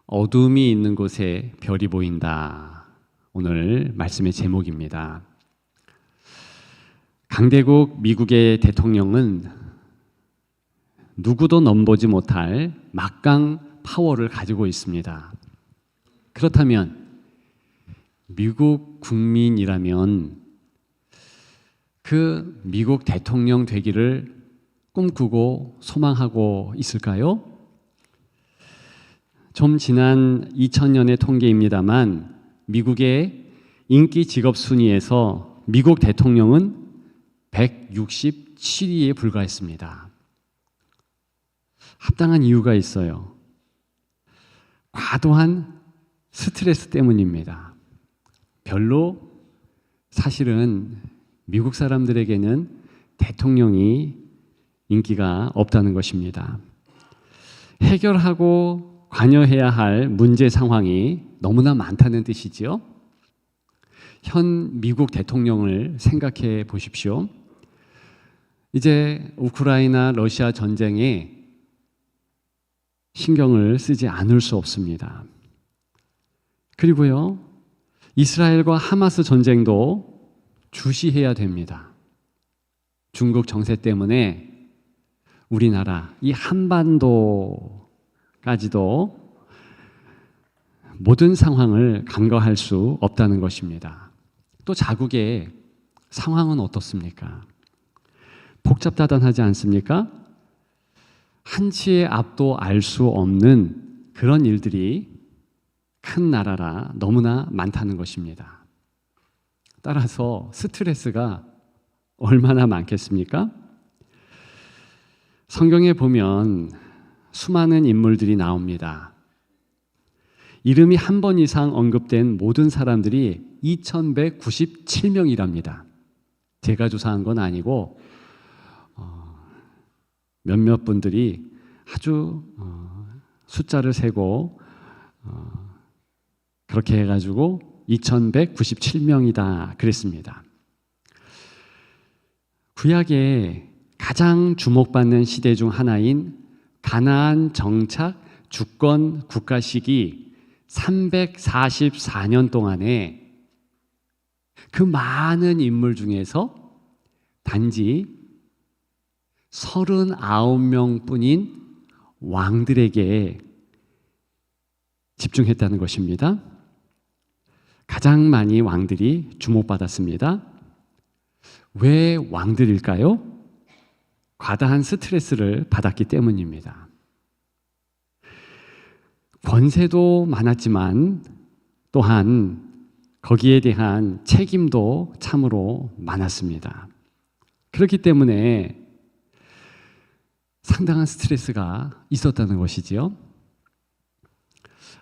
어둠이 있는 곳에 별이 보인다. 오늘 말씀의 제목입니다. 강대국 미국의 대통령은 누구도 넘보지 못할 막강 파워를 가지고 있습니다. 그렇다면 미국 국민이라면 그 미국 대통령 되기를 꿈꾸고 소망하고 있을까요? 좀 지난 2000년의 통계입니다만 미국의 인기 직업 순위에서 미국 대통령은 167위에 불과했습니다. 합당한 이유가 있어요. 과도한 스트레스 때문입니다. 별로 사실은 미국 사람들에게는 대통령이 인기가 없다는 것입니다. 해결하고 관여해야 할 문제 상황이 너무나 많다는 뜻이지요. 현 미국 대통령을 생각해 보십시오. 이제 우크라이나 러시아 전쟁에 신경을 쓰지 않을 수 없습니다. 그리고요, 이스라엘과 하마스 전쟁도 주시해야 됩니다. 중국 정세 때문에 우리나라 이 한반도까지도 모든 상황을 간과할 수 없다는 것입니다. 또 자국의 상황은 어떻습니까? 복잡다단하지 않습니까? 한치의 앞도 알 수 없는 그런 일들이 큰 나라라 너무나 많다는 것입니다. 따라서 스트레스가 얼마나 많겠습니까? 성경에 보면 수많은 인물들이 나옵니다. 이름이 한 번 이상 언급된 모든 사람들이 2197명이랍니다. 제가 조사한 건 아니고 몇몇 분들이 아주 숫자를 세고 그렇게 해가지고 2197명이다 그랬습니다. 구약에 가장 주목받는 시대 중 하나인 가나안 정착 주권 국가 시기 344년 동안에 그 많은 인물 중에서 단지 39명 뿐인 왕들에게 집중했다는 것입니다. 가장 많이 왕들이 주목받았습니다. 왜 왕들일까요? 과다한 스트레스를 받았기 때문입니다. 권세도 많았지만 또한 거기에 대한 책임도 참으로 많았습니다. 그렇기 때문에 상당한 스트레스가 있었다는 것이지요.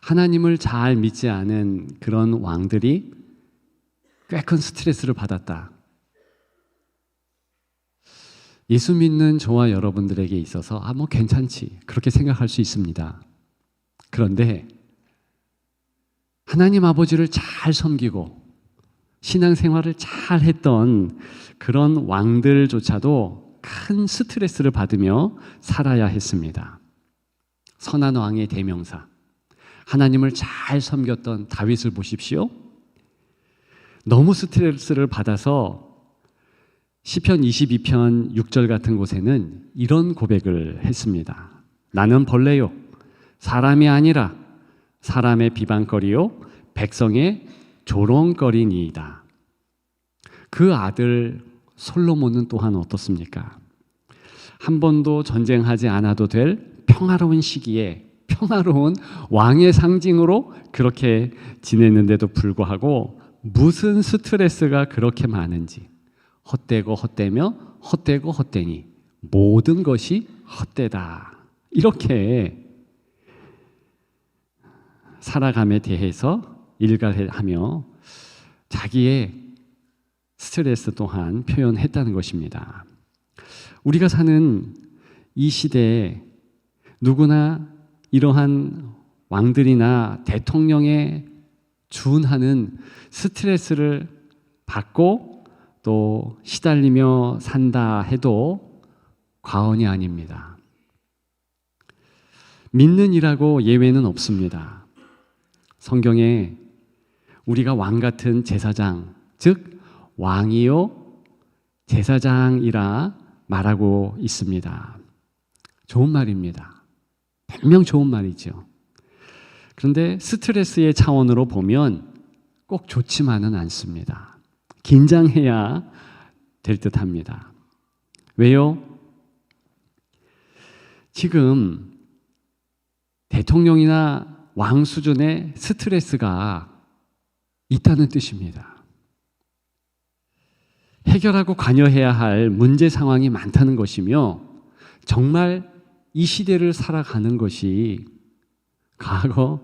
하나님을 잘 믿지 않은 그런 왕들이 꽤 큰 스트레스를 받았다. 예수 믿는 저와 여러분들에게 있어서 뭐 괜찮지 그렇게 생각할 수 있습니다. 그런데 하나님 아버지를 잘 섬기고 신앙생활을 잘 했던 그런 왕들조차도 큰 스트레스를 받으며 살아야 했습니다. 선한 왕의 대명사 하나님을 잘 섬겼던 다윗을 보십시오. 너무 스트레스를 받아서 시편 22편 6절 같은 곳에는 이런 고백을 했습니다. 나는 벌레요 사람이 아니라 사람의 비방거리요 백성의 조롱거리니이다. 그 아들 솔로몬은 또한 어떻습니까? 한 번도 전쟁하지 않아도 될 평화로운 시기에 평화로운 왕의 상징으로 그렇게 지냈는데도 불구하고 무슨 스트레스가 그렇게 많은지 헛되고 헛되며 헛되고 헛되니 모든 것이 헛되다. 이렇게 살아감에 대해서 일갈하며 자기의 스트레스 또한 표현했다는 것입니다. 우리가 사는 이 시대에 누구나 이러한 왕들이나 대통령에 준하는 스트레스를 받고 또 시달리며 산다 해도 과언이 아닙니다. 믿는 이라고 예외는 없습니다. 성경에 우리가 왕 같은 제사장, 즉 왕이요 제사장이라 말하고 있습니다. 좋은 말입니다. 분명 좋은 말이죠. 그런데 스트레스의 차원으로 보면 꼭 좋지만은 않습니다. 긴장해야 될 듯합니다. 왜요? 지금 대통령이나 왕 수준의 스트레스가 있다는 뜻입니다. 해결하고 관여해야 할 문제 상황이 많다는 것이며 정말 이 시대를 살아가는 것이 과거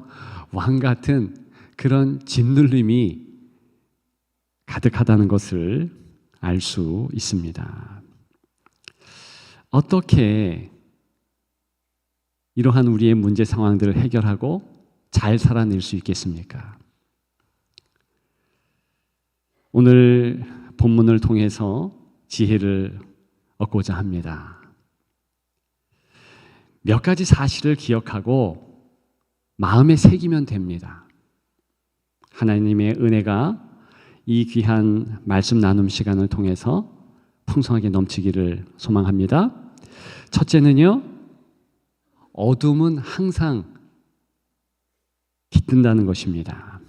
왕 같은 그런 짓눌림이 가득하다는 것을 알 수 있습니다. 어떻게 이러한 우리의 문제 상황들을 해결하고 잘 살아낼 수 있겠습니까? 오늘 본문을 통해서 지혜를 얻고자 합니다. 몇 가지 사실을 기억하고 마음에 새기면 됩니다. 하나님의 은혜가 이 귀한 말씀 나눔 시간을 통해서 풍성하게 넘치기를 소망합니다. 첫째는요, 어둠은 항상 깃든다는 것입니다.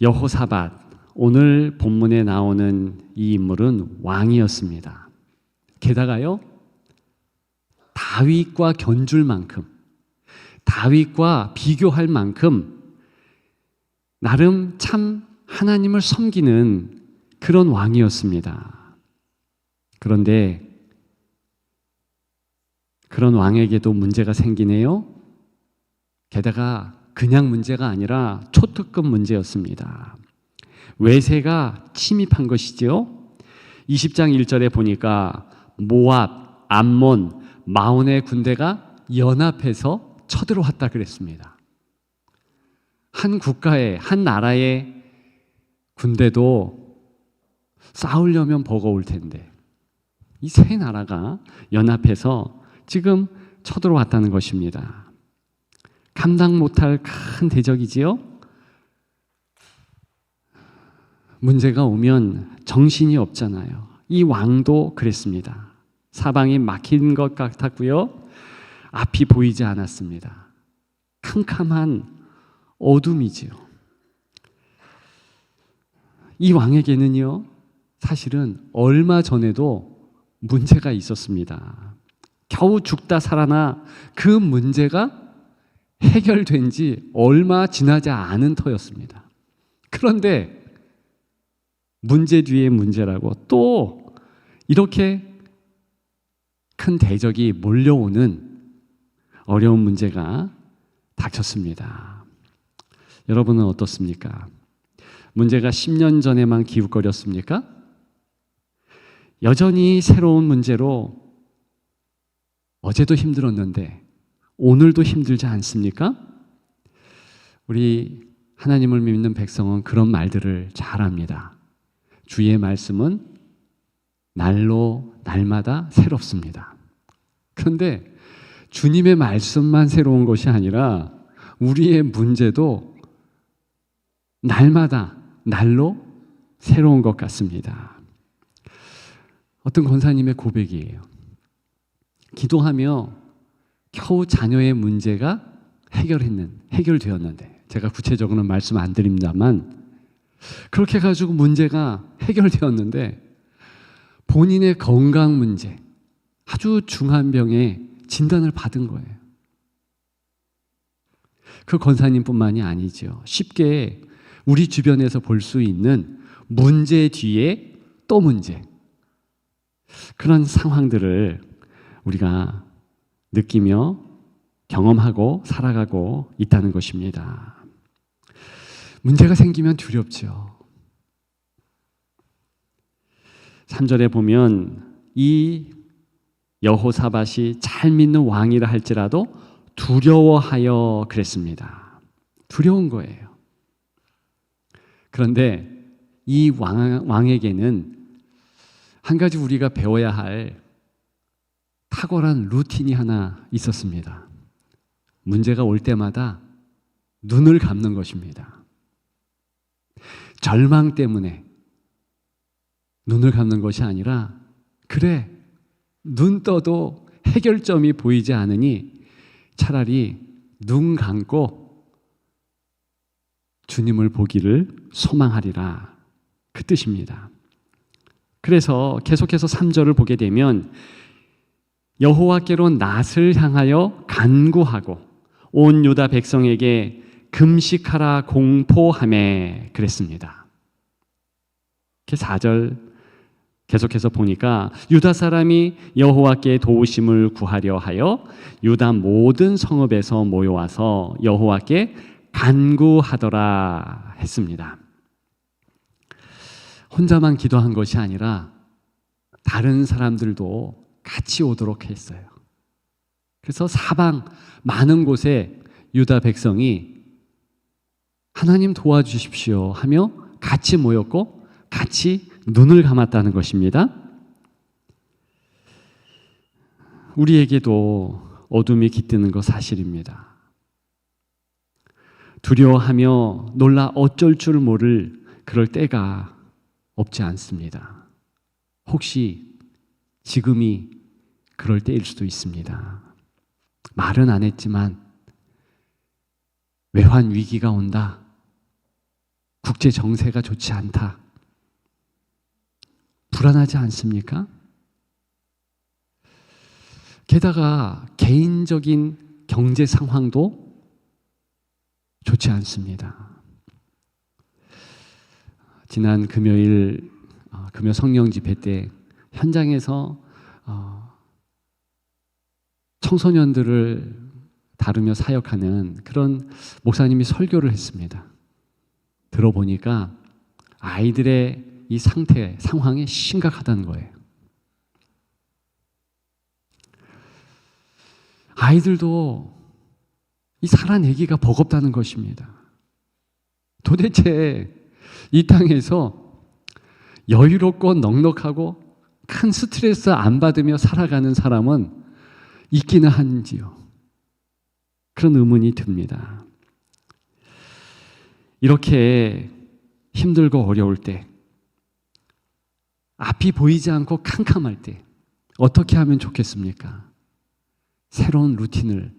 여호사밧, 오늘 본문에 나오는 이 인물은 왕이었습니다. 게다가요, 다윗과 견줄 만큼, 다윗과 비교할 만큼 나름 참 하나님을 섬기는 그런 왕이었습니다. 그런데 그런 왕에게도 문제가 생기네요. 게다가 그냥 문제가 아니라 초특급 문제였습니다. 외세가 침입한 것이지요. 20장 1절에 보니까 모압, 암몬, 마온의 군대가 연합해서 쳐들어왔다 그랬습니다. 한 국가의, 한 나라의 군대도 싸우려면 버거울 텐데 이 세 나라가 연합해서 지금 쳐들어왔다는 것입니다. 감당 못할 큰 대적이지요. 문제가 오면 정신이 없잖아요. 이 왕도 그랬습니다. 사방이 막힌 것 같았고요. 앞이 보이지 않았습니다. 캄캄한 어둠이지요. 이 왕에게는요, 사실은 얼마 전에도 문제가 있었습니다. 겨우 죽다 살아나 그 문제가 해결된 지 얼마 지나지 않은 터였습니다. 그런데 문제 뒤에 문제라고 또 이렇게 큰 대적이 몰려오는 어려운 문제가 닥쳤습니다. 여러분은 어떻습니까? 문제가 10년 전에만 기웃거렸습니까? 여전히 새로운 문제로 어제도 힘들었는데 오늘도 힘들지 않습니까? 우리 하나님을 믿는 백성은 그런 말들을 잘합니다. 주의 말씀은 날로 날마다 새롭습니다. 그런데 주님의 말씀만 새로운 것이 아니라 우리의 문제도 날마다 날로 새로운 것 같습니다. 어떤 권사님의 고백이에요. 기도하며 겨우 자녀의 문제가 해결되었는데, 제가 구체적으로는 말씀 안 드립니다만 그렇게 해가지고 문제가 해결되었는데 본인의 건강 문제, 아주 중한 병에 진단을 받은 거예요. 그 권사님뿐만이 아니죠. 쉽게 우리 주변에서 볼 수 있는 문제 뒤에 또 문제, 그런 상황들을 우리가 느끼며 경험하고 살아가고 있다는 것입니다. 문제가 생기면 두렵죠. 3절에 보면 이 여호사밧이 잘 믿는 왕이라 할지라도 두려워하여 그랬습니다. 두려운 거예요. 그런데 이 왕에게는 한 가지 우리가 배워야 할 탁월한 루틴이 하나 있었습니다. 문제가 올 때마다 눈을 감는 것입니다. 절망 때문에 눈을 감는 것이 아니라, 그래, 눈 떠도 해결점이 보이지 않으니 차라리 눈 감고 주님을 보기를 소망하리라, 그 뜻입니다. 그래서 계속해서 3절을 보게 되면 여호와께로 낯을 향하여 간구하고 온 유다 백성에게 금식하라 공포하매 그랬습니다. 4절 계속해서 보니까 유다 사람이 여호와께 도우심을 구하려 하여 유다 모든 성읍에서 모여와서 여호와께 간구하더라 했습니다. 혼자만 기도한 것이 아니라 다른 사람들도 같이 오도록 했어요. 그래서 사방 많은 곳에 유다 백성이 하나님 도와주십시오 하며 같이 모였고 같이 눈을 감았다는 것입니다. 우리에게도 어둠이 깃드는 것 사실입니다. 두려워하며 놀라 어쩔 줄 모를 그럴 때가 없지 않습니다. 혹시 지금이 그럴 때일 수도 있습니다. 말은 안 했지만 외환 위기가 온다. 국제 정세가 좋지 않다. 불안하지 않습니까? 게다가 개인적인 경제 상황도 좋지 않습니다. 지난 금요일 금요 성령 집회 때 현장에서 청소년들을 다루며 사역하는 그런 목사님이 설교를 했습니다. 들어보니까 아이들의 이 상황이 심각하다는 거예요. 아이들도 이 살아내기가 버겁다는 것입니다. 도대체 이 땅에서 여유롭고 넉넉하고 큰 스트레스 안 받으며 살아가는 사람은 있기는 한지요. 그런 의문이 듭니다. 이렇게 힘들고 어려울 때, 앞이 보이지 않고 캄캄할 때 어떻게 하면 좋겠습니까? 새로운 루틴을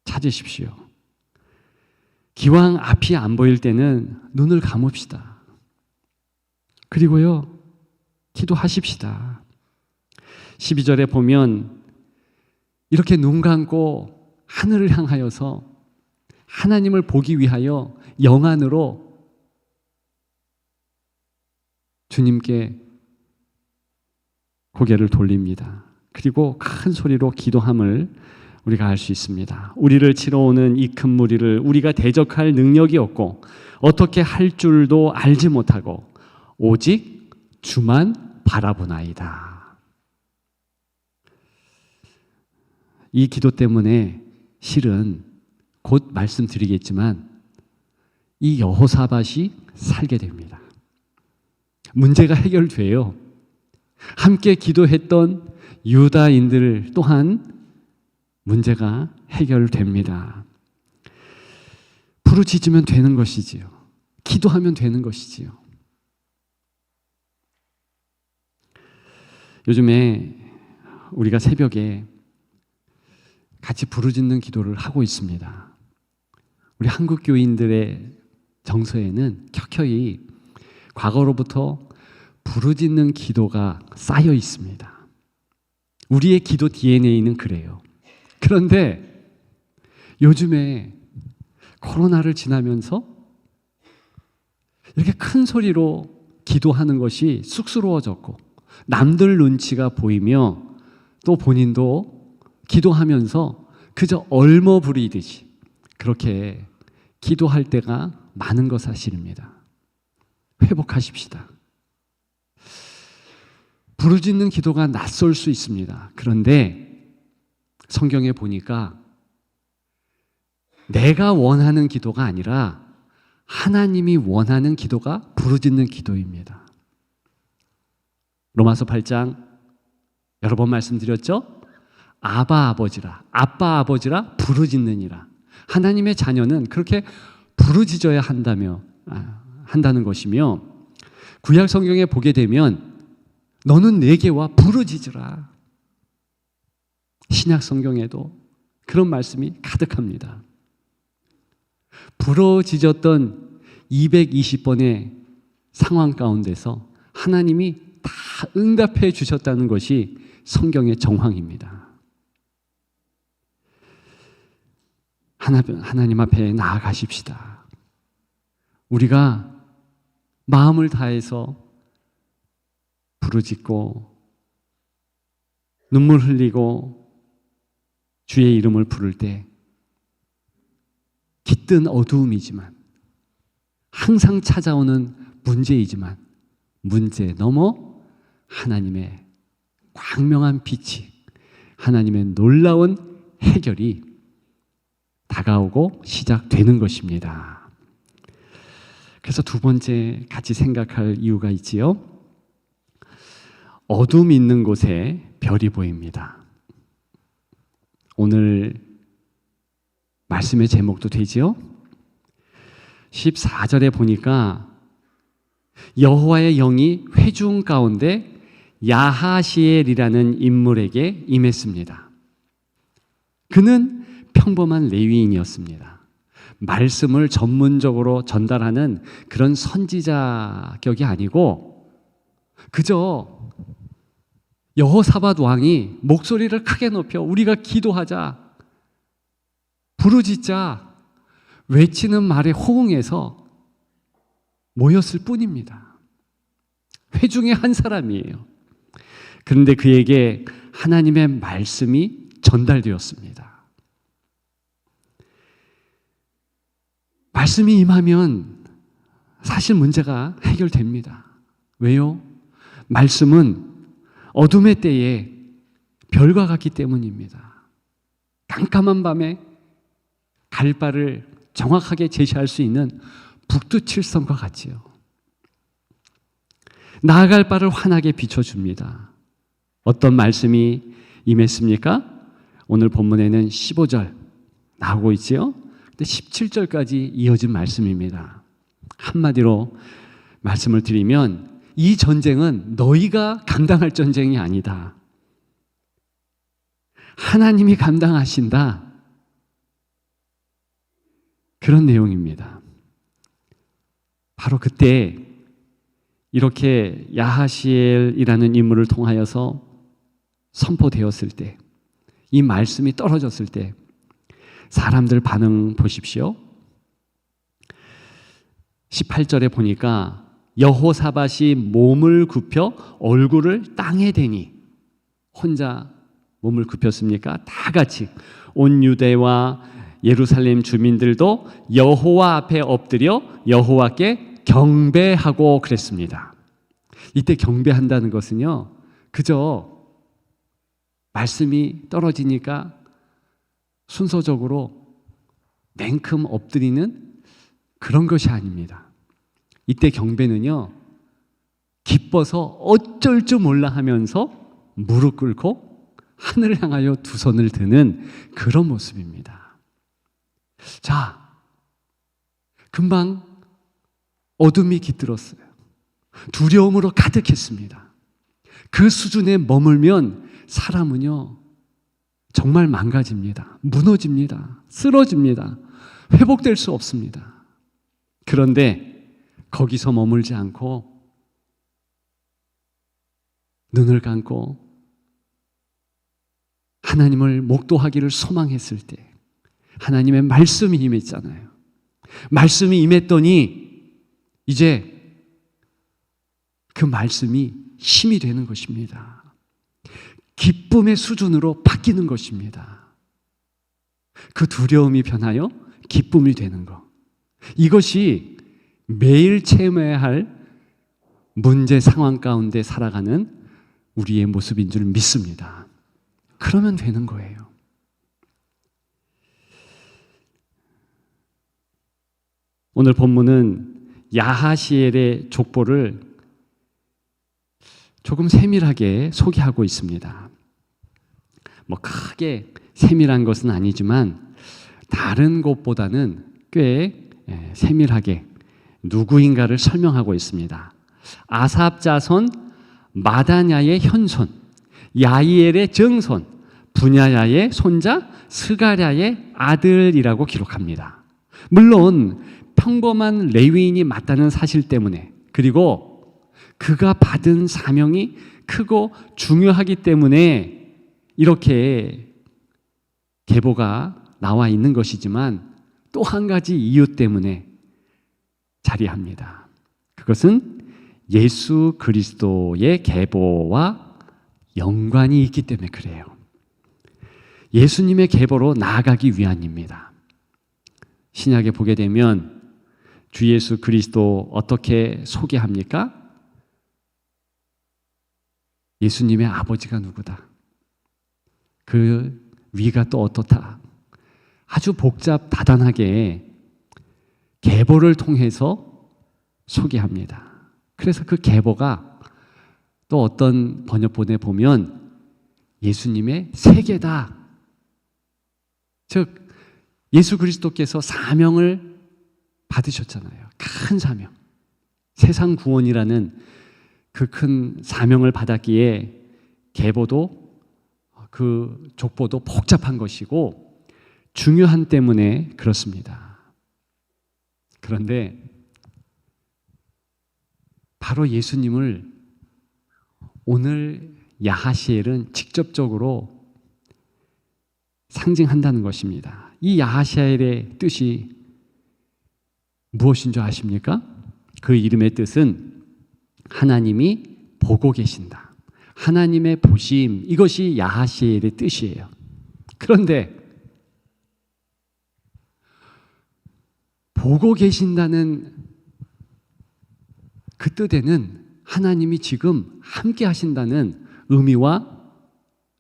찾으십시오. 기왕 앞이 안 보일 때는 눈을 감읍시다. 그리고요, 기도하십시다. 12절에 보면 이렇게 눈 감고 하늘을 향하여서 하나님을 보기 위하여 영안으로 주님께 고개를 돌립니다. 그리고 큰 소리로 기도함을 우리가 알 수 있습니다. 우리를 치러 오는 이 큰 무리를 우리가 대적할 능력이 없고 어떻게 할 줄도 알지 못하고 오직 주만 바라보나이다. 이 기도 때문에 실은 곧 말씀드리겠지만 이 여호사밧이 살게 됩니다. 문제가 해결돼요. 함께 기도했던 유다인들 또한 문제가 해결됩니다. 부르짖으면 되는 것이지요. 기도하면 되는 것이지요. 요즘에 우리가 새벽에 같이 부르짖는 기도를 하고 있습니다. 우리 한국 교인들의 정서에는 켜켜이 과거로부터 부르짖는 기도가 쌓여 있습니다. 우리의 기도 DNA는 그래요. 그런데 요즘에 코로나를 지나면서 이렇게 큰 소리로 기도하는 것이 쑥스러워졌고 남들 눈치가 보이며 또 본인도 기도하면서 그저 얼머부리듯이 그렇게 기도할 때가 많은 것 사실입니다. 회복하십시다. 부르짖는 기도가 낯설 수 있습니다. 그런데 성경에 보니까 내가 원하는 기도가 아니라 하나님이 원하는 기도가 부르짖는 기도입니다. 로마서 8장 여러 번 말씀드렸죠? 아빠 아버지라 부르짖느니라. 하나님의 자녀는 그렇게 부르짖어야 한다는 것이며, 구약 성경에 보게 되면 너는 내게와 부르짖으라. 신약 성경에도 그런 말씀이 가득합니다. 부르짖었던 220번의 상황 가운데서 하나님이 다 응답해 주셨다는 것이 성경의 정황입니다. 하나님 앞에 나아가십시다. 우리가 마음을 다해서 부르짖고 눈물 흘리고 주의 이름을 부를 때 깃든 어두움이지만, 항상 찾아오는 문제이지만, 문제 넘어 하나님의 광명한 빛이, 하나님의 놀라운 해결이 다가오고 시작되는 것입니다. 그래서 두 번째 같이 생각할 이유가 있지요. 어둠 있는 곳에 별이 보입니다. 오늘 말씀의 제목도 되지요. 14절에 보니까 여호와의 영이 회중 가운데 야하시엘이라는 인물에게 임했습니다. 그는 평범한 레위인이었습니다. 말씀을 전문적으로 전달하는 그런 선지자 격이 아니고, 그저 여호사밧 왕이 목소리를 크게 높여 우리가 기도하자, 부르짖자, 외치는 말에 호응해서 모였을 뿐입니다. 회중의 한 사람이에요. 그런데 그에게 하나님의 말씀이 전달되었습니다. 말씀이 임하면 사실 문제가 해결됩니다. 왜요? 말씀은 어둠의 때에 별과 같기 때문입니다. 깜깜한 밤에 갈 바를 정확하게 제시할 수 있는 북두칠성과 같지요. 나아갈 바를 환하게 비춰줍니다. 어떤 말씀이 임했습니까? 오늘 본문에는 15절 나오고 있지요. 근데 17절까지 이어진 말씀입니다. 한마디로 말씀을 드리면, 이 전쟁은 너희가 감당할 전쟁이 아니다. 하나님이 감당하신다. 그런 내용입니다. 바로 그때 이렇게 야하시엘이라는 인물을 통하여서 선포되었을 때, 이 말씀이 떨어졌을 때 사람들 반응 보십시오. 18절에 보니까 여호사밧이 몸을 굽혀 얼굴을 땅에 대니, 혼자 몸을 굽혔습니까? 다 같이 온 유대와 예루살렘 주민들도 여호와 앞에 엎드려 여호와께 경배하고 그랬습니다. 이때 경배한다는 것은요, 그저 말씀이 떨어지니까 순서적으로 냉큼 엎드리는 그런 것이 아닙니다. 이때 경배는요, 기뻐서 어쩔 줄 몰라 하면서 무릎 꿇고 하늘을 향하여 두 손을 드는 그런 모습입니다. 자, 금방 어둠이 깃들었어요. 두려움으로 가득했습니다. 그 수준에 머물면 사람은요, 정말 망가집니다. 무너집니다. 쓰러집니다. 회복될 수 없습니다. 그런데 거기서 머물지 않고 눈을 감고 하나님을 목도하기를 소망했을 때 하나님의 말씀이 임했잖아요. 말씀이 임했더니 이제 그 말씀이 힘이 되는 것입니다. 기쁨의 수준으로 바뀌는 것입니다. 그 두려움이 변하여 기쁨이 되는 것. 이것이 매일 체험해야 할 문제 상황 가운데 살아가는 우리의 모습인 줄 믿습니다. 그러면 되는 거예요. 오늘 본문은 야하시엘의 족보를 조금 세밀하게 소개하고 있습니다. 뭐 크게 세밀한 것은 아니지만 다른 곳보다는 꽤 세밀하게 누구인가를 설명하고 있습니다. 아삽 자손 마다냐의 현손, 야이엘의 정손, 분야야의 손자, 스가랴의 아들이라고 기록합니다. 물론 평범한 레위인이 맞다는 사실 때문에, 그리고 그가 받은 사명이 크고 중요하기 때문에 이렇게 계보가 나와 있는 것이지만, 또 한 가지 이유 때문에 자리합니다. 그것은 예수 그리스도의 계보와 연관이 있기 때문에 그래요. 예수님의 계보로 나아가기 위함입니다. 신약에 보게 되면 주 예수 그리스도 어떻게 소개합니까? 예수님의 아버지가 누구다, 그 위가 또 어떻다, 아주 복잡 다단하게 계보를 통해서 소개합니다. 그래서 그 계보가 또 어떤 번역본에 보면 예수님의 세계다. 즉 예수 그리스도께서 사명을 받으셨잖아요. 큰 사명, 세상 구원이라는 그 큰 사명을 받았기에 계보도 그 족보도 복잡한 것이고 중요한 때문에 그렇습니다. 그런데 바로 예수님을 오늘 야하시엘은 직접적으로 상징한다는 것입니다. 이 야하시엘의 뜻이 무엇인 줄 아십니까? 그 이름의 뜻은 하나님이 보고 계신다, 하나님의 보심, 이것이 야하시엘의 뜻이에요. 그런데 보고 계신다는 그 뜻에는 하나님이 지금 함께 하신다는 의미와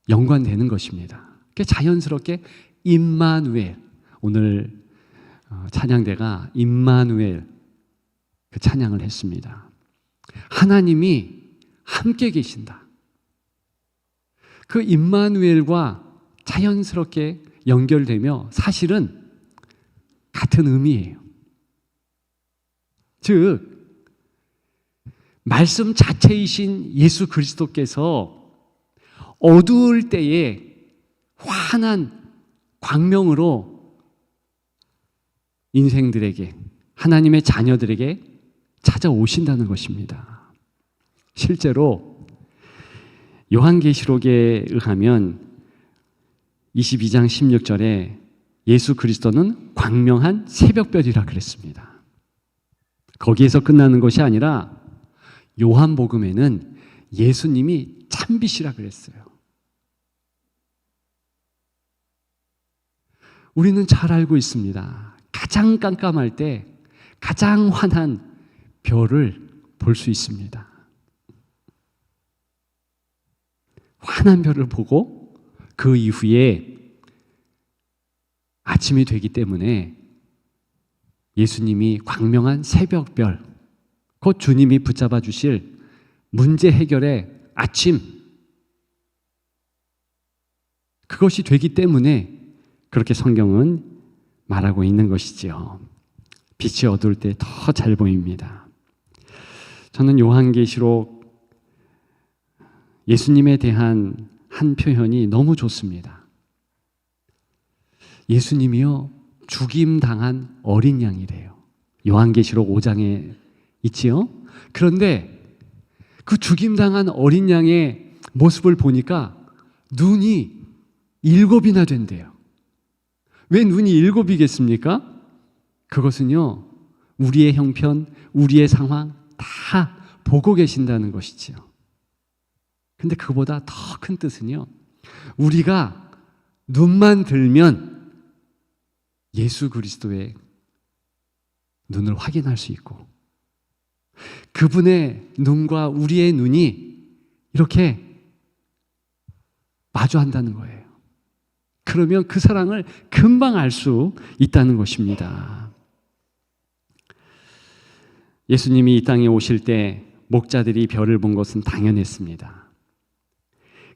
연관되는 것입니다. 자연스럽게 임마누엘, 오늘 찬양대가 임마누엘 그 찬양을 했습니다. 하나님이 함께 계신다. 그 임마누엘과 자연스럽게 연결되며 사실은 같은 의미예요. 즉 말씀 자체이신 예수 그리스도께서 어두울 때에 환한 광명으로 인생들에게, 하나님의 자녀들에게 찾아오신다는 것입니다. 실제로 요한계시록에 의하면 22장 16절에 예수 그리스도는 광명한 새벽별이라 그랬습니다. 거기에서 끝나는 것이 아니라 요한복음에는 예수님이 참빛이라 그랬어요. 우리는 잘 알고 있습니다. 가장 깜깜할 때 가장 환한 별을 볼 수 있습니다. 환한 별을 보고 그 이후에 아침이 되기 때문에 예수님이 광명한 새벽별, 곧 주님이 붙잡아 주실 문제 해결의 아침, 그것이 되기 때문에 그렇게 성경은 말하고 있는 것이지요. 빛이 어두울 때 더 잘 보입니다. 저는 요한계시록 예수님에 대한 한 표현이 너무 좋습니다. 예수님이요, 죽임당한 어린 양이래요. 요한계시록 5장에 있지요. 그런데 그 죽임당한 어린 양의 모습을 보니까 눈이 7이나 된대요. 왜 눈이 7이겠습니까? 그것은요, 우리의 형편, 우리의 상황 다 보고 계신다는 것이지요. 근데 그보다 더 큰 뜻은요, 우리가 눈만 들면 예수 그리스도의 눈을 확인할 수 있고, 그분의 눈과 우리의 눈이 이렇게 마주한다는 거예요. 그러면 그 사랑을 금방 알 수 있다는 것입니다. 예수님이 이 땅에 오실 때 목자들이 별을 본 것은 당연했습니다.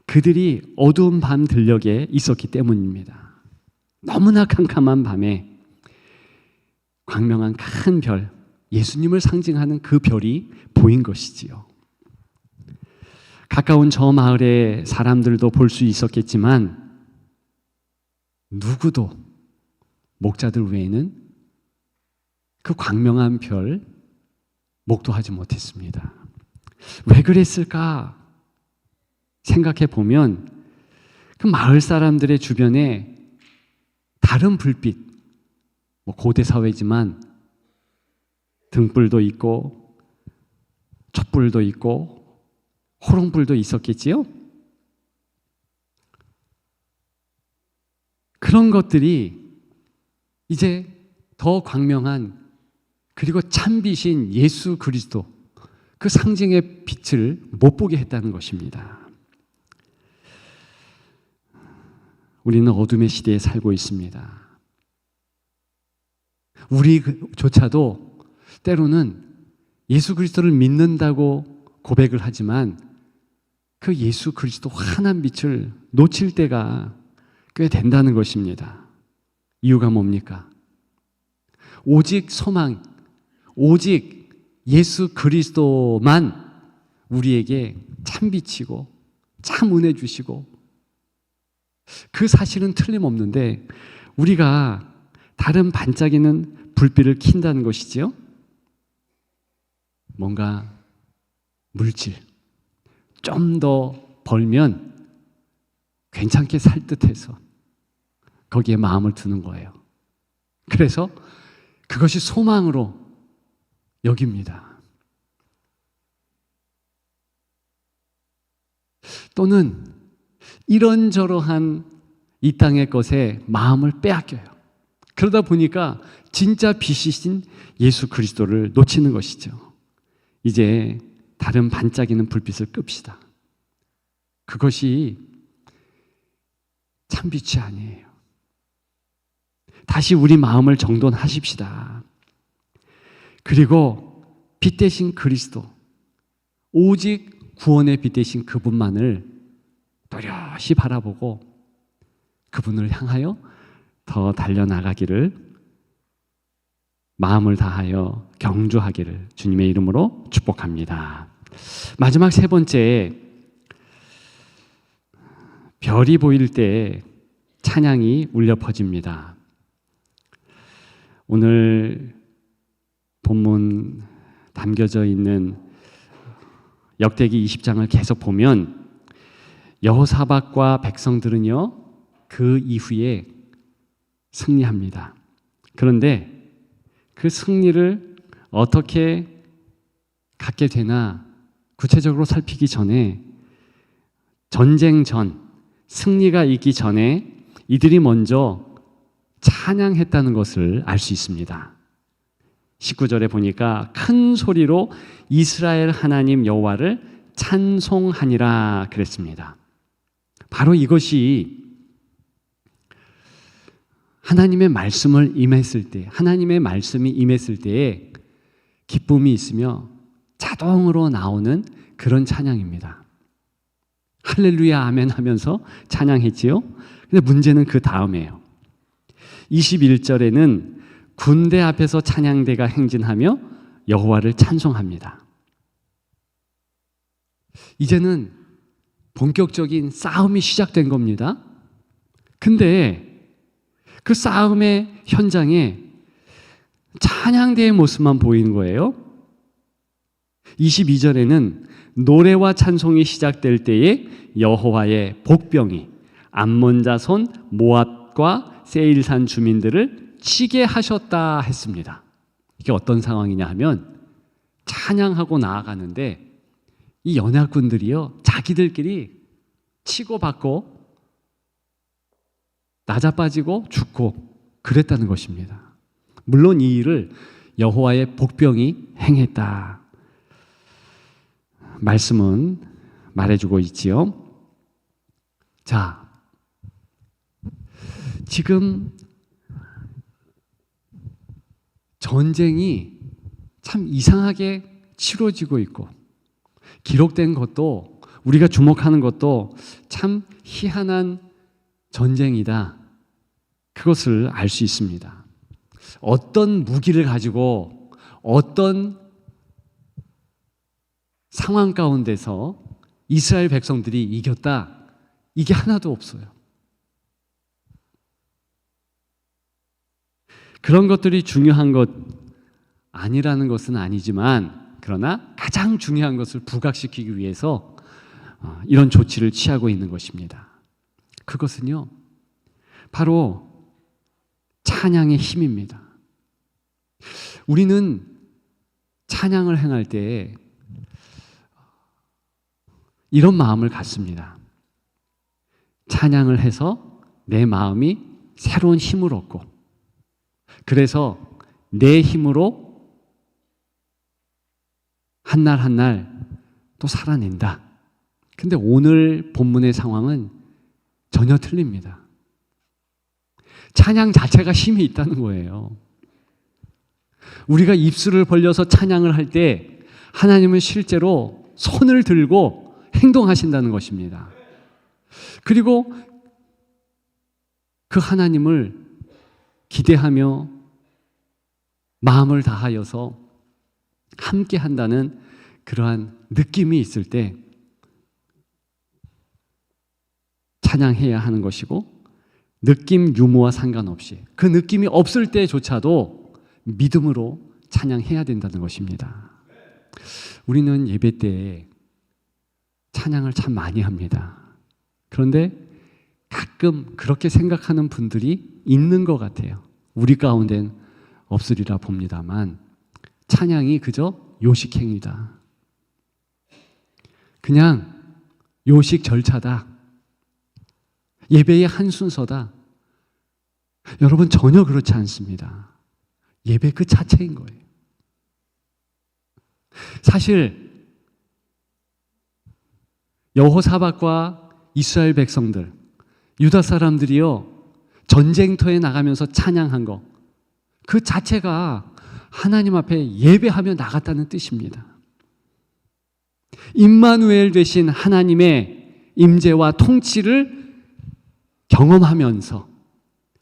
그들이 어두운 밤 들녘에 있었기 때문입니다. 너무나 캄캄한 밤에 광명한 큰 별, 예수님을 상징하는 그 별이 보인 것이지요. 가까운 저 마을의 사람들도 볼 수 있었겠지만 누구도 목자들 외에는 그 광명한 별 목도하지 못했습니다. 왜 그랬을까 생각해 보면 그 마을 사람들의 주변에 다른 불빛, 고대 사회지만 등불도 있고 촛불도 있고 호롱불도 있었겠지요? 그런 것들이 이제 더 광명한 그리고 참빛인 예수 그리스도 그 상징의 빛을 못 보게 했다는 것입니다. 우리는 어둠의 시대에 살고 있습니다. 우리조차도 때로는 예수 그리스도를 믿는다고 고백을 하지만 그 예수 그리스도 환한 빛을 놓칠 때가 꽤 된다는 것입니다. 이유가 뭡니까? 오직 소망, 오직 예수 그리스도만 우리에게 참 빛이고 참 은혜 주시고 그 사실은 틀림없는데 우리가 다른 반짝이는 불빛을 킨다는 것이지요. 뭔가 물질 좀 더 벌면 괜찮게 살 듯해서 거기에 마음을 두는 거예요. 그래서 그것이 소망으로 여깁니다. 또는 이런저러한 이 땅의 것에 마음을 빼앗겨요. 그러다 보니까 진짜 빛이신 예수 그리스도를 놓치는 것이죠. 이제 다른 반짝이는 불빛을 끕시다. 그것이 참 빛이 아니에요. 다시 우리 마음을 정돈하십시다. 그리고 빛 대신 그리스도, 오직 구원의 빛 대신 그분만을 또렷이 바라보고 그분을 향하여 더 달려나가기를 마음을 다하여 경주하기를 주님의 이름으로 축복합니다. 마지막 세 번째, 별이 보일 때 찬양이 울려 퍼집니다. 오늘 본문 담겨져 있는 역대기 20장을 계속 보면 여호사밧과 백성들은요 그 이후에 승리합니다. 그런데 그 승리를 어떻게 갖게 되나 구체적으로 살피기 전에 전쟁 전 승리가 있기 전에 이들이 먼저 찬양했다는 것을 알 수 있습니다. 19절에 보니까 큰 소리로 이스라엘 하나님 여호와를 찬송하니라 그랬습니다. 바로 이것이 하나님의 말씀을 임했을 때, 하나님의 말씀이 임했을 때에 기쁨이 있으며 자동으로 나오는 그런 찬양입니다. 할렐루야 아멘 하면서 찬양했지요. 근데 문제는 그 다음이에요. 21절에는 군대 앞에서 찬양대가 행진하며 여호와를 찬송합니다. 이제는 본격적인 싸움이 시작된 겁니다. 근데 그 싸움의 현장에 찬양대의 모습만 보이는 거예요. 22절에는 노래와 찬송이 시작될 때에 여호와의 복병이 암몬 자손 모압과 세일산 주민들을 치게 하셨다 했습니다. 이게 어떤 상황이냐 하면 찬양하고 나아가는데 이 연합군들이요 자기들끼리 치고받고 낮아빠지고 죽고 그랬다는 것입니다. 물론 이 일을 여호와의 복병이 행했다. 말씀은 말해주고 있지요. 자, 지금 전쟁이 참 이상하게 치러지고 있고 기록된 것도 우리가 주목하는 것도 참 희한한 전쟁이다. 그것을 알 수 있습니다. 어떤 무기를 가지고 어떤 상황 가운데서 이스라엘 백성들이 이겼다, 이게 하나도 없어요. 그런 것들이 중요한 것 아니라는 것은 아니지만, 그러나 가장 중요한 것을 부각시키기 위해서 이런 조치를 취하고 있는 것입니다. 그것은요, 바로 찬양의 힘입니다. 우리는 찬양을 행할 때 이런 마음을 갖습니다. 찬양을 해서 내 마음이 새로운 힘을 얻고, 그래서 내 힘으로 한 날 한 날 또 살아낸다. 근데 오늘 본문의 상황은 전혀 틀립니다. 찬양 자체가 힘이 있다는 거예요. 우리가 입술을 벌려서 찬양을 할 때 하나님은 실제로 손을 들고 행동하신다는 것입니다. 그리고 그 하나님을 기대하며 마음을 다하여서 함께 한다는 그러한 느낌이 있을 때 찬양해야 하는 것이고, 느낌 유무와 상관없이 그 느낌이 없을 때조차도 믿음으로 찬양해야 된다는 것입니다. 우리는 예배 때 찬양을 참 많이 합니다. 그런데 가끔 그렇게 생각하는 분들이 있는 것 같아요. 우리 가운데는 없으리라 봅니다만, 찬양이 그저 요식행위다, 그냥 요식 절차다, 예배의 한 순서다. 여러분, 전혀 그렇지 않습니다. 예배 그 자체인 거예요. 사실 여호사밧과 이스라엘 백성들, 유다 사람들이요, 전쟁터에 나가면서 찬양한 거, 그 자체가 하나님 앞에 예배하며 나갔다는 뜻입니다. 임마누엘 되신 하나님의 임재와 통치를 경험하면서,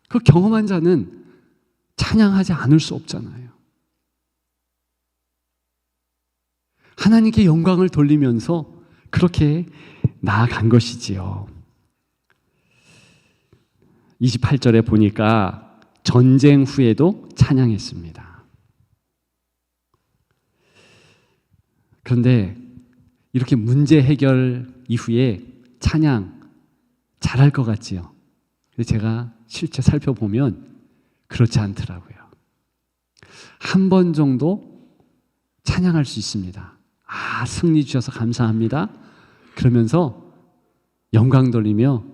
그 경험한 자는 찬양하지 않을 수 없잖아요. 하나님께 영광을 돌리면서 그렇게 나아간 것이지요. 28절에 보니까 전쟁 후에도 찬양했습니다. 그런데 이렇게 문제 해결 이후에 찬양 잘할 것 같지요. 근데 제가 실제 살펴보면 그렇지 않더라고요. 한 번 정도 찬양할 수 있습니다. 아, 승리 주셔서 감사합니다, 그러면서 영광 돌리며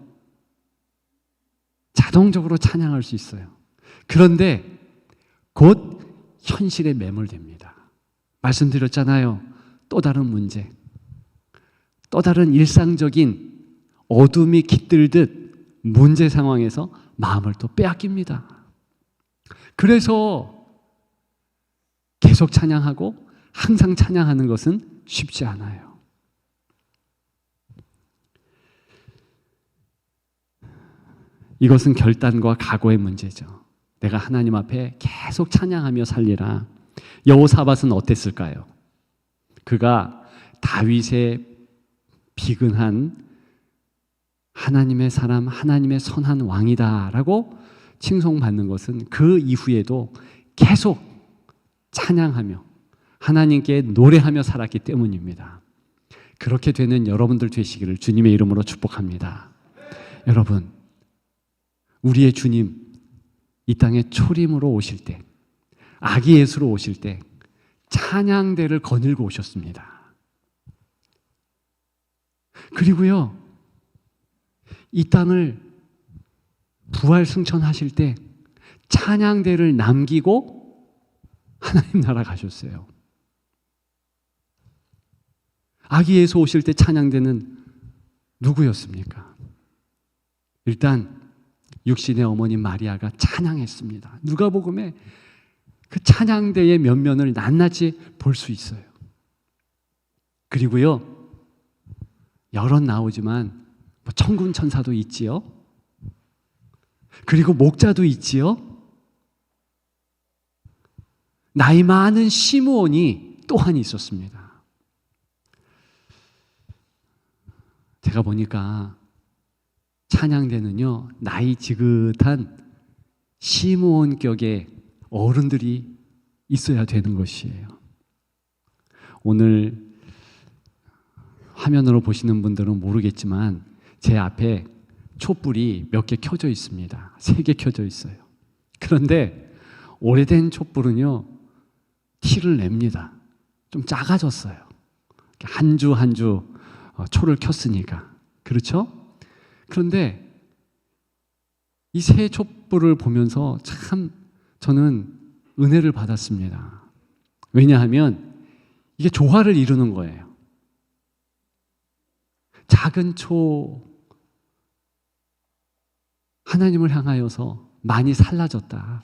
자동적으로 찬양할 수 있어요. 그런데 곧 현실에 매몰됩니다. 말씀드렸잖아요. 또 다른 문제, 또 다른 일상적인 어둠이 깃들듯 문제 상황에서 마음을 또 빼앗깁니다. 그래서 계속 찬양하고 항상 찬양하는 것은 쉽지 않아요. 이것은 결단과 각오의 문제죠. 내가 하나님 앞에 계속 찬양하며 살리라. 여호사밧은 어땠을까요? 그가 다윗의 비근한 하나님의 사람, 하나님의 선한 왕이다라고 칭송받는 것은 그 이후에도 계속 찬양하며 하나님께 노래하며 살았기 때문입니다. 그렇게 되는 여러분들 되시기를 주님의 이름으로 축복합니다. 여러분, 우리의 주님 이 땅에 초림으로 오실 때, 아기 예수로 오실 때 찬양대를 거닐고 오셨습니다. 그리고요, 이 땅을 부활 승천하실 때 찬양대를 남기고 하나님 나라 가셨어요. 아기 예수 오실 때 찬양대는 누구였습니까? 일단 육신의 어머니 마리아가 찬양했습니다. 누가복음에 그 찬양대의 면면을 낱낱이 볼 수 있어요. 그리고요, 여럿 나오지만 천군 천사도 있지요. 그리고 목자도 있지요. 나이 많은 시므온이 또한 있었습니다. 제가 보니까 찬양대는요, 나이 지긋한 시므온격의 어른들이 있어야 되는 것이에요. 오늘 화면으로 보시는 분들은 모르겠지만 제 앞에 촛불이 몇 개 켜져 있습니다. 3개 켜져 있어요. 그런데 오래된 촛불은요, 티를 냅니다. 좀 작아졌어요. 한 주 한 주 초를 켰으니까. 그렇죠? 그런데 이 새 촛불을 보면서 참 저는 은혜를 받았습니다. 왜냐하면 이게 조화를 이루는 거예요. 작은 초, 하나님을 향하여서 많이 살라졌다.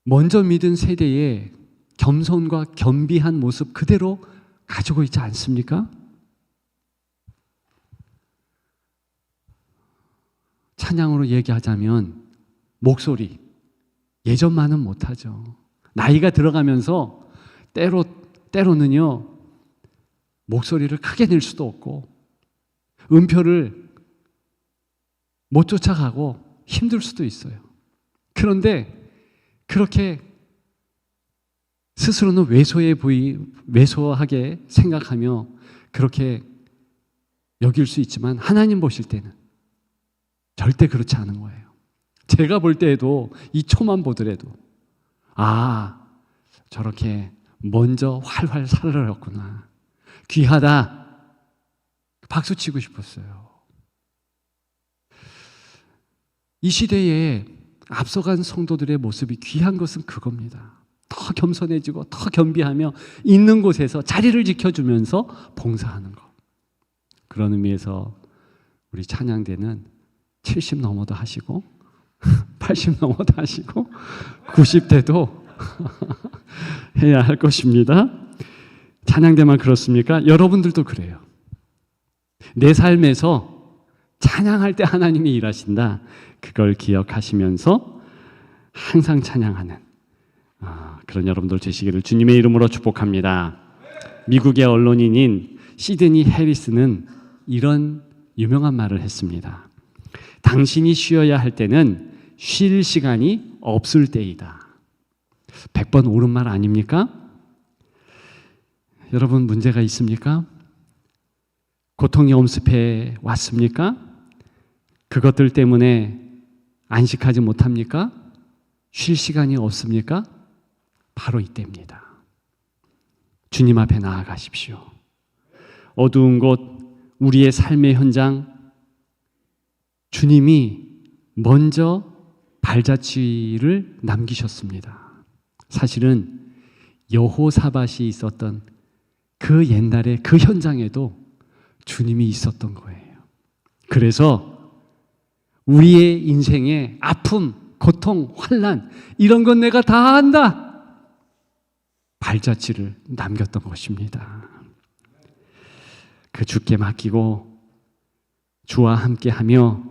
먼저 믿은 세대의 겸손과 겸비한 모습 그대로 가지고 있지 않습니까? 찬양으로 얘기하자면 목소리, 예전만은 못하죠. 나이가 들어가면서 때로는요, 목소리를 크게 낼 수도 없고 음표를 못 쫓아가고 힘들 수도 있어요. 그런데 그렇게 스스로는 왜소하게 생각하며 그렇게 여길 수 있지만 하나님 보실 때는 절대 그렇지 않은 거예요. 제가 볼 때에도 이 초만 보더라도 저렇게 먼저 활활 살아렸구나. 귀하다. 박수 치고 싶었어요. 이 시대에 앞서간 성도들의 모습이 귀한 것은 그겁니다. 더 겸손해지고 더 겸비하며 있는 곳에서 자리를 지켜주면서 봉사하는 것. 그런 의미에서 우리 찬양대는 70 넘어도 하시고 80 넘어도 하시고 90대도 해야 할 것입니다. 찬양대만 그렇습니까? 여러분들도 그래요. 내 삶에서 찬양할 때 하나님이 일하신다. 그걸 기억하시면서 항상 찬양하는 그런 여러분들 되시기를 주님의 이름으로 축복합니다. 미국의 언론인인 시드니 해리스는 이런 유명한 말을 했습니다. 당신이 쉬어야 할 때는 쉴 시간이 없을 때이다. 100번 옳은 말 아닙니까? 여러분 문제가 있습니까? 고통이 엄습해 왔습니까? 그것들 때문에 안식하지 못합니까? 쉴 시간이 없습니까? 바로 이때입니다. 주님 앞에 나아가십시오. 어두운 곳, 우리의 삶의 현장, 주님이 먼저 발자취를 남기셨습니다. 사실은 여호사밧이 있었던 그 옛날의 그 현장에도 주님이 있었던 거예요. 그래서 우리의 인생의 아픔, 고통, 환난 이런 건 내가 다 안다. 발자취를 남겼던 것입니다. 그 주께 맡기고 주와 함께하며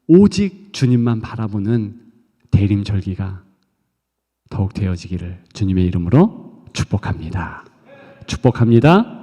오직 주님만 바라보는 대림절기가 더욱 되어지기를 주님의 이름으로 축복합니다. 축복합니다.